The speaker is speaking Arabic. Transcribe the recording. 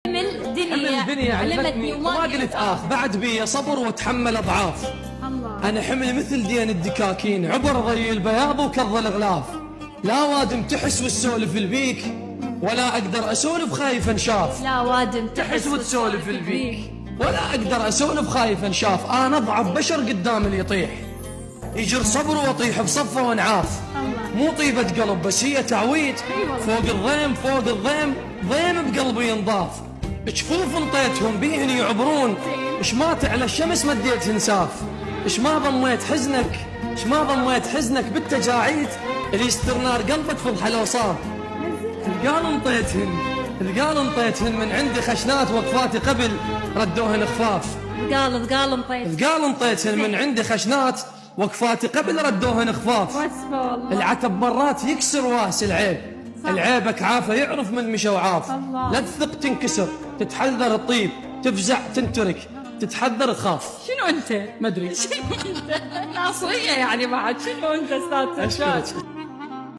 حمل دنيا علمتني وما قلت بعد بي صبر وتحمل أضعاف. أنا حمل مثل دين الدكاكين، عبر ضي البياض وكظ الغلاف. لا وادم تحس والسولف البيك، ولا أقدر أسولف خايف انشاف. لا وادم تحس وتسولف البيك، ولا أقدر أسولف خايف انشاف. أنا أضعف بشر قدام اللي يطيح، يجر صبر وأطيح بصفة وانعاف. مو طيبة قلب بس هي تعويد، فوق الضيم فوق الضيم ضيم بقلبي ينضاف. جفوف انطيتهم بيهن يعبرون، اش ما على الشمس مديت انساف. اش ما ضميت حزنك، اش ما ضميت حزنك بالتجاعيد، اللي يستر نار قلبك فضح الأوصاف. القال انطيتهن من عندي خشنات، وقفاتي قبل ردوهن خفاف. القال انطيتهن من عندي خشنات، وقفاتي قبل ردوهن خفاف. العتب مرات يكسر واس العيب، العيبك عافى يعرف من مشى وعاف. لا تثق تنكسر، تتحذر الطيب، تفزع تنترك، تتحذر تخاف. شنو انت؟ ما ادري شنو انت؟ ناصرية يعني بعد. شنو انت استاذ؟ أشكرك.